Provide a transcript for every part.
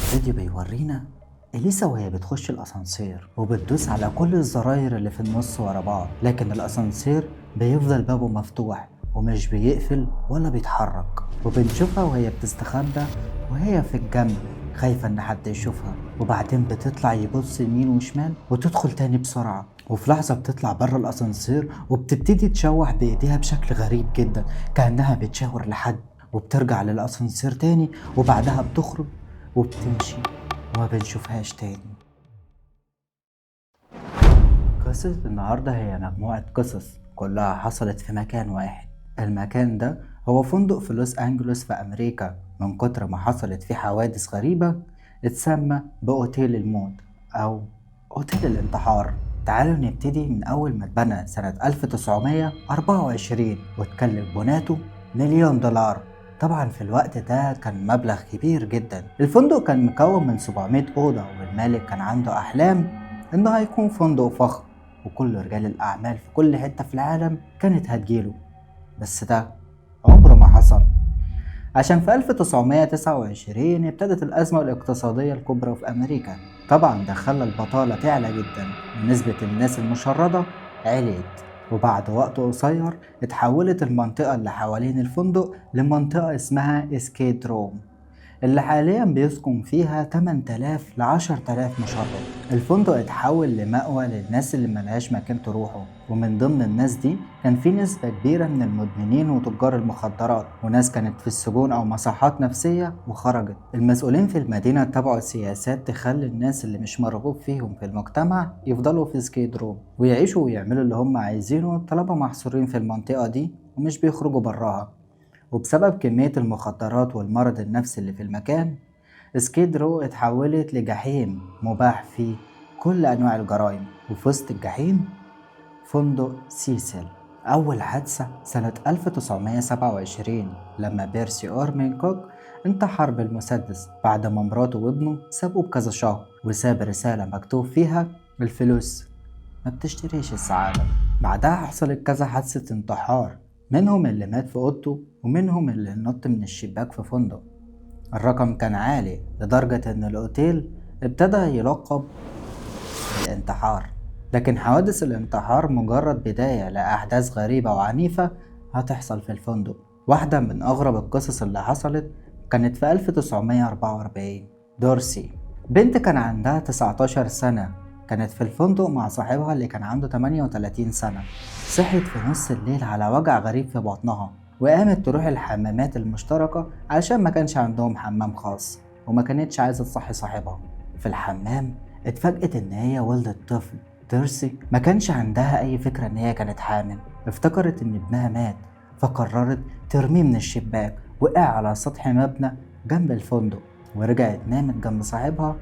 الفيديو بيورينا إليسا وهي بتخش الأسانسير وبتدوس على كل الزراير اللي في النص ورا بعض، لكن الأسانسير بيفضل بابه مفتوح ومش بيقفل ولا بيتحرك. وبنشوفها وهي بتستخبى وهي في الجنب خايفة إن حد يشوفها، وبعدين بتطلع يبص يمين وشمال وتدخل تاني بسرعة. وفي لحظة بتطلع بره الأسانسير وبتبتدي تشوح بإيديها بشكل غريب جدا كأنها بتشاور لحد، وبترجع للأسانسير تاني وبعدها بتخرج وبتمشي وما بنشوفهاش تاني. قصة النهاردة هي مجموعة قصص كلها حصلت في مكان واحد. المكان ده هو فندق في لوس أنجلوس في أمريكا، من كتر ما حصلت فيه حوادث غريبة اتسمى بأوتيل الموت أو أوتيل الانتحار. تعالوا نبتدي من أول ما اتبنى سنة 1924 واتكلف بناته $1,000,000. طبعا في الوقت ده كان مبلغ كبير جدا. الفندق كان مكون من 700 أوضة، والمالك كان عنده أحلام إنه هيكون فندق فخم وكل رجال الأعمال في كل حتة في العالم كانت هتجيله، بس ده عمره ما حصل. عشان في 1929 ابتدت الأزمة الاقتصادية الكبرى في أمريكا. طبعا ده خلى البطالة تعلى جدا ونسبة الناس المشردة عليت، وبعد وقت قصير اتحولت المنطقة اللي حوالين الفندق لمنطقة اسمها اسكيت روم، اللي حاليا بيسكن فيها 8000 ل 10000 مشرد. الفندق اتحول لمأوى للناس اللي ملهاش مكان تروحه، ومن ضمن الناس دي كان في نسبة كبيرة من المدمنين وتجار المخدرات، وناس كانت في السجون أو مصحات نفسية وخرجت. المسؤولين في المدينة اتبعوا سياسات تخلي الناس اللي مش مرغوب فيهم في المجتمع يفضلوا في سكيت روم ويعيشوا ويعملوا اللي هم عايزينه طالما محصورين في المنطقة دي ومش بيخرجوا براها. وبسبب كمية المخدرات والمرض النفسي اللي في المكان، سكيد رو اتحولت لجحيم مباح فيه كل أنواع الجرائم. وفي وسط الجحيم فندق سيسل. أول حادثة سنة 1927 لما بيرسي أورمين كوك انتحر بالمسدس بعد ما مراته وابنه سابوه بكذا شهر، وساب رسالة مكتوب فيها: الفلوس ما بتشتريش السعادة. بعدها حصلت كذا حادثة انتحار، منهم اللي مات في أوضته ومنهم اللي نط من الشباك في فندق. الرقم كان عالي لدرجة إن الأوتيل ابتدى يلقب بالانتحار. لكن حوادث الانتحار مجرد بداية لأحداث غريبة وعنيفة هتحصل في الفندق. واحدة من أغرب القصص اللي حصلت كانت في 1944. دورسي بنت كان عندها 19 سنة، كانت في الفندق مع صاحبها اللي كان عنده 38 سنة. صحت في نص الليل على وجع غريب في بطنها، وقامت تروح الحمامات المشتركة عشان ما كانش عندهم حمام خاص، وما كانتش عايزة تصحي صاحبها. في الحمام اتفاجئت ان هي ولدت طفل. ديرسي ما كانش عندها اي فكرة ان هي كانت حامل، افتكرت ان ابنها مات فقررت ترميه من الشباك. وقع على سطح مبنى جنب الفندق، ورجعت نامت جنب صاحبها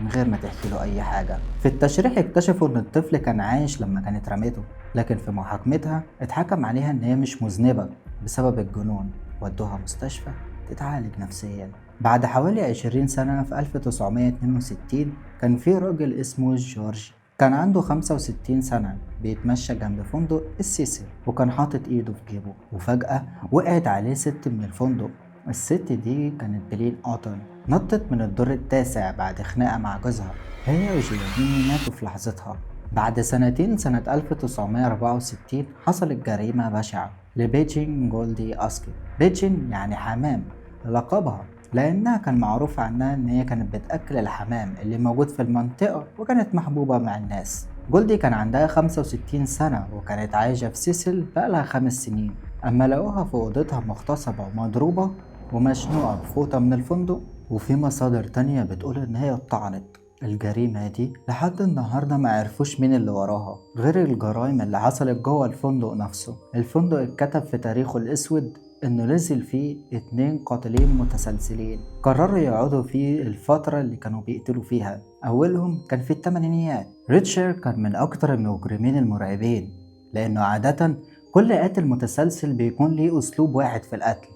من غير ما تحكي له اي حاجة. في التشريح اكتشفوا ان الطفل كان عايش لما كانت رميته، لكن في محاكمتها اتحكم عليها ان هي مش مذنبة بسبب الجنون، ودوها مستشفى تتعالج نفسيا. بعد حوالي 20 سنة في 1962 كان في راجل اسمه جورج، كان عنده 65 سنة، بيتمشى جنب فندق السيسل وكان حاطط ايده في جيبه، وفجأة وقعت عليه ست من الفندق. الست دي كانت بلين أوتن، نطت من الدور التاسع بعد خناقة مع جوزها. هي وجيلاني ماتوا في لحظتها. بعد سنتين سنة 1964 حصلت جريمة بشعة لبيجين جولدي أسكي. بيجين يعني حمام لقبها، لأنها كان معروف عنها إن هي كانت بتأكل الحمام اللي موجود في المنطقة وكانت محبوبة مع الناس. جولدي كان عندها 65 سنة وكانت عايشة في سيسل بقالها 5 سنين. أما لقوها في أوضتها مغتصبة ومضروبة ومشنوقة بفوطة من الفندق، وفي مصادر تانية بتقول إن هي اتطعنت. الجريمة دي لحد النهاردة ما عرفوش مين اللي وراها، غير الجرائم اللي حصلت جوه الفندق نفسه. الفندق اتكتب في تاريخه الأسود إنه نزل فيه 2 قاتلين متسلسلين قرروا يقعدوا فيه الفترة اللي كانوا بيقتلوا فيها. أولهم كان في الثمانينيات. ريتشارد كان من أكتر المجرمين المرعبين، لأنه عادة كل قاتل متسلسل بيكون ليه أسلوب واحد في القتل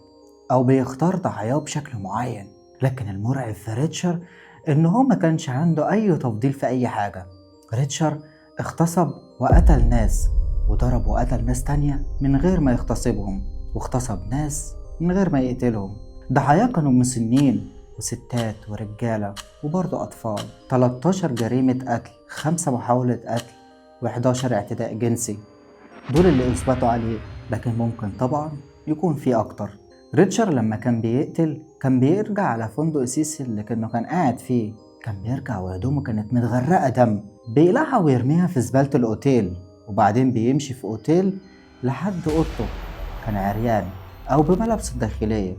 أو بيختار ضحاياه بشكل معين. لكن المرعب في ريتشارد إنه هو ما كانش عنده أي تفضيل في أي حاجة. ريتشارد اغتصب وقتل ناس، وضرب وقتل ناس تانية من غير ما يغتصبهم، واغتصب ناس من غير ما يقتلهم. ضحاياه كانوا مسنين وستات ورجالة وبرضه أطفال. 13 جريمة قتل، 5 محاولة قتل، و11 اعتداء جنسي، دول اللي اثبتوا عليه، لكن ممكن طبعا يكون في اكتر. ريتشارد لما كان بيقتل كان بيرجع على فندق سيسي اللي كان قاعد فيه، كان بيرجع وهدومه كانت متغرقة دم، بيقلعها ويرميها في زبالة الأوتيل، وبعدين بيمشي في أوتيل لحد أوضته، كان عريان أو بملابسه الداخلية،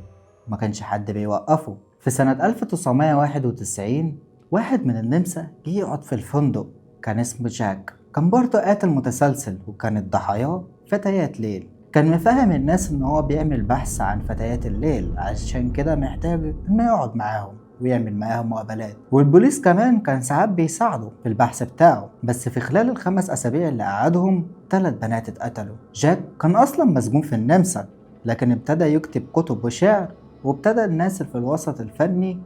ما كانش حد بيوقفه. في سنة 1991 واحد من النمسا جه يقعد في الفندق، كان اسمه جاك، كان برضه قاتل متسلسل، وكانت ضحاياه فتيات ليل. كان مفهم الناس ان هو بيعمل بحث عن فتيات الليل، عشان كده محتاج انه يقعد معاهم ويعمل معاهم مقابلات، والبوليس كمان كان ساعات بيساعده في البحث بتاعه. بس في خلال ال5 أسابيع اللي قعدهم 3 بنات اتقتلوا. جاك كان اصلا مسجون في النمسا، لكن ابتدى يكتب كتب وشعر، وابتدى الناس في الوسط الفني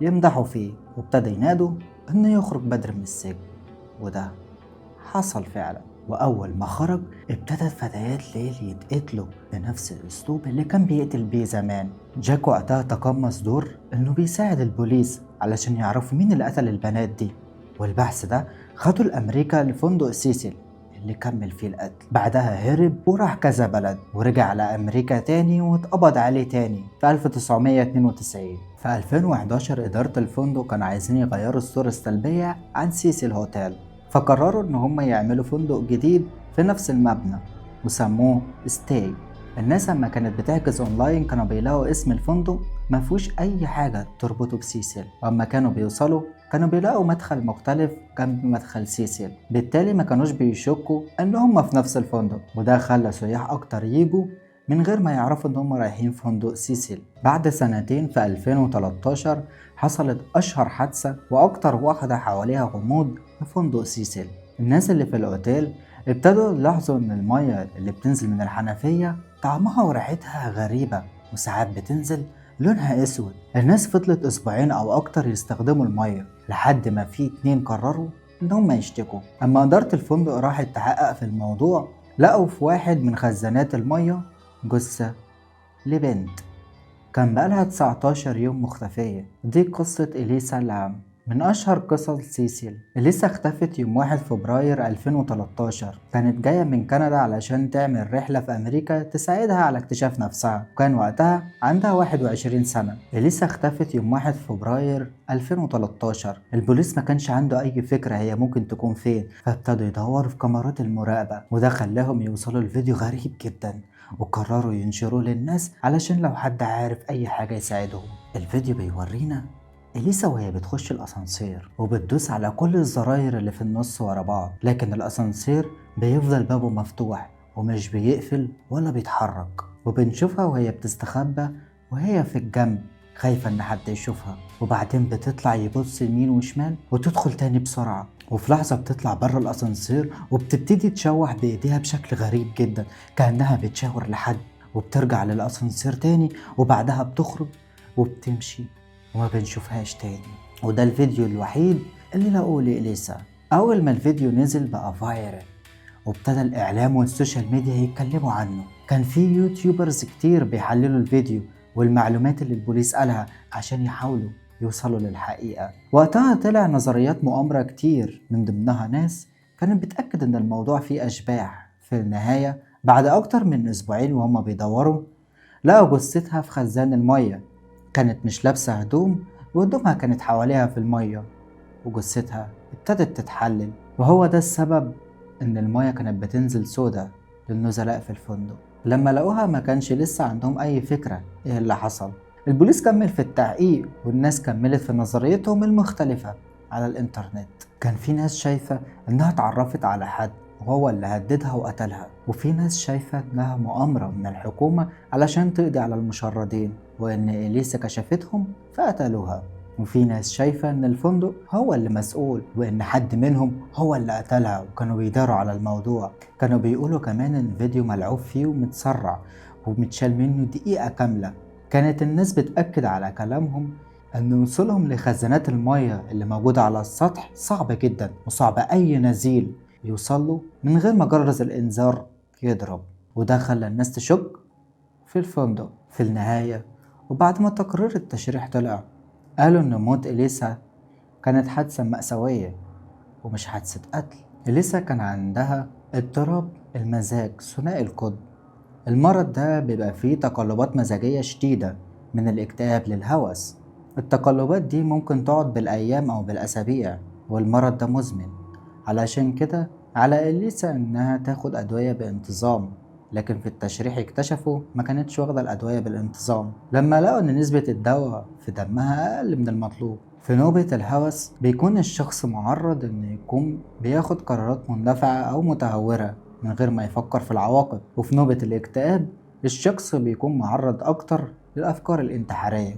يمدحوا فيه، وابتدى ينادوا انه يخرج بدري من السجن، وده حصل فعلا. وأول ما خرج ابتدت فتيات ليل يتقتلوا بنفس الأسلوب اللي كان بيقتل بيه زمان. جاك وقتها تقمص دور إنه بيساعد البوليس علشان يعرفوا مين اللي قتل البنات دي، والبحث ده خدوا لأمريكا لفندق سيسيل اللي كمل فيه القتل. بعدها هرب وراح كذا بلد، ورجع على أمريكا تاني واتقبض عليه تاني في 1992. في 2011 إدارة الفندق كانوا عايزين يغيروا الصورة السلبية عن سيسيل هوتيل، فقرروا ان هم يعملوا فندق جديد في نفس المبنى وسموه ستاي. الناس لما كانت بتحجز اونلاين كانوا بيلاقوا اسم الفندق مفهوش اي حاجة تربطه بسيسيل، واما كانوا بيوصلوا كانوا بيلاقوا مدخل مختلف جنب مدخل سيسيل، بالتالي ما كانوش بيشكوا ان هم في نفس الفندق، وده خلى سياح اكتر يجوا من غير ما يعرفوا ان هم رايحين فندق سيسيل. بعد سنتين في 2013 حصلت اشهر حادثة واكتر واحدة حواليها غموض في فندق سيسيل. الناس اللي في الاوتيل ابتدوا يلاحظوا ان المية اللي بتنزل من الحنفية طعمها وريحتها غريبة، وساعات بتنزل لونها اسود. الناس فضلت اسبوعين او اكتر يستخدموا المية، لحد ما في 2 قرروا ان هم يشتكوا. اما ادارة الفندق راحت تحقق في الموضوع، لقوا في واحد من خزانات المية جثة لبنت كان بقالها 19 يوم مختفية. دي قصة إليسا لام، من أشهر قصص سيسيل. إليسا اختفت يوم 1 فبراير 2013، كانت جاية من كندا علشان تعمل رحلة في أمريكا تساعدها على اكتشاف نفسها، وكان وقتها عندها 21 سنة. إليسا اختفت يوم 1 فبراير 2013. البوليس ما كانش عنده أي فكرة هي ممكن تكون فين، فابتدوا يدوروا في كاميرات المراقبة، وده خلاهم يوصلوا لفيديو غريب جدا، وقرروا ينشروه للناس علشان لو حد عارف أي حاجة يساعدهم. الفيديو بيورينا إليسا وهي بتخش الأسانسير وبتدوس على كل الزراير اللي في النص ورا بعض، لكن الأسانسير بيفضل بابه مفتوح ومش بيقفل ولا بيتحرك، وبنشوفها وهي بتستخبى وهي في الجنب خايفة إن حد يشوفها، وبعدين بتطلع يبص يمين وشمال وتدخل تاني بسرعة، وفي لحظة بتطلع بره الأسانسير وبتبتدي تشوح بإيديها بشكل غريب جدا كأنها بتشاور لحد، وبترجع للأسانسير تاني وبعدها بتخرج وبتمشي وما بنشوفهاش تاني. وده الفيديو الوحيد اللي لقوه لإليسا. أول ما الفيديو نزل بقى فايرل، وابتدى الإعلام والسوشيال ميديا يتكلموا عنه. كان في يوتيوبرز كتير بيحللوا الفيديو والمعلومات اللي البوليس قالها عشان يحاولوا يوصلوا للحقيقة. وقتها طلع نظريات مؤامرة كتير، من ضمنها ناس كانت بتأكد ان الموضوع فيه أشباح. في النهاية بعد أكتر من أسبوعين وهم بيدوروا لقوا جثتها في خزان المية، كانت مش لابسة هدوم وهدومها كانت حواليها في المية، وجثتها ابتدت تتحلل، وهو ده السبب ان المية كانت بتنزل سودا للنزلاء في الفندق. لما لقوها ما كانش لسه عندهم اي فكرة ايه اللي حصل. البوليس كمل في التحقيق والناس كملت في نظريتهم المختلفة على الانترنت. كان في ناس شايفة انها اتعرفت على حد وهو اللي هددها وقتلها، وفي ناس شايفة انها مؤامرة من الحكومة علشان تقضي على المشردين، وان إليسا كشفتهم فقتلوها. وفي ناس شايفة ان الفندق هو اللي مسؤول وان حد منهم هو اللي قتلها، وكانوا بيداروا على الموضوع. كانوا بيقولوا كمان ان الفيديو ملعوب فيه ومتسرع ومتشال منه دقيقة كاملة. كانت الناس بتأكد على كلامهم ان وصولهم لخزانات المية اللي موجودة على السطح صعب جدا، وصعب اي نزيل يوصله من غير ما جرس الانذار يضرب، وده خلى الناس تشك في الفندق. في النهاية وبعد ما تقرير التشريح طلع، قالوا إن موت إليسا كانت حادثة مأساوية ومش حادثة قتل. إليسا كان عندها اضطراب المزاج ثنائي القطب. المرض ده بيبقى فيه تقلبات مزاجية شديدة من الاكتئاب للهوس. التقلبات دي ممكن تقعد بالأيام أو بالأسابيع، والمرض ده مزمن. علشان كده على إليسا إنها تاخد أدوية بانتظام، لكن في التشريح اكتشفوا ما كانتش واخدة الأدوية بالانتظام لما لقوا إن نسبة الدواء في دمها أقل من المطلوب. في نوبة الهوس بيكون الشخص معرض إنه يكون بياخد قرارات مندفعة أو متهورة من غير ما يفكر في العواقب. وفي نوبة الاكتئاب الشخص بيكون معرض أكتر للأفكار الانتحارية،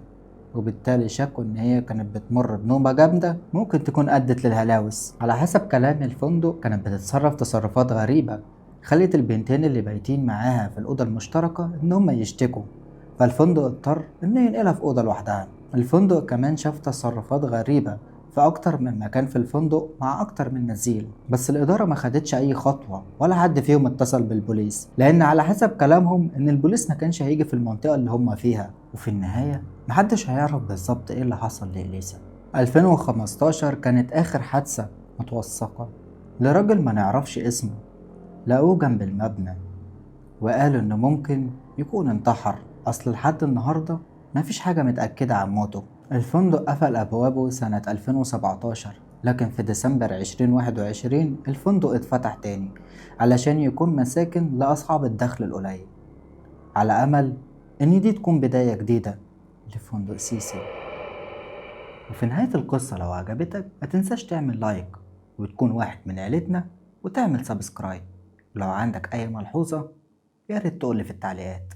وبالتالي شكوا إن هي كانت بتمر بنوبة جامدة ممكن تكون أدت للهلاوس. على حسب كلام الفندق كانت بتتصرف تصرفات غريبة خلت البنتين اللي بايتين معاها في الأوضة المشتركة إن هما يشتكوا، فالفندق اضطر إنه ينقلها في أوضة لوحدها. الفندق كمان شاف تصرفات غريبة في أكتر من مكان في الفندق مع أكتر من نزيل، بس الإدارة ما خدتش أي خطوة ولا حد فيهم اتصل بالبوليس، لأن على حسب كلامهم إن البوليس ما كانش هيجي في المنطقة اللي هم فيها. وفي النهاية محدش هيعرف بالظبط إيه اللي حصل لإليسا. 2015 كانت آخر حادثة متوثقة لراجل ما نعرفش اسمه، لقوه جنب المبنى وقالوا إنه ممكن يكون انتحر. أصل لحد النهاردة مفيش حاجة متأكدة عن موته. الفندق قفل أبوابه سنة 2017، لكن في ديسمبر 2021 الفندق اتفتح تاني علشان يكون مساكن لأصحاب الدخل القليل، على أمل إن دي تكون بداية جديدة لفندق سيسي. وفي نهاية القصة لو عجبتك ما تنساش تعمل لايك وتكون واحد من عيلتنا وتعمل سبسكرايب. لو عندك أي ملحوظة ياريت تقولي في التعليقات.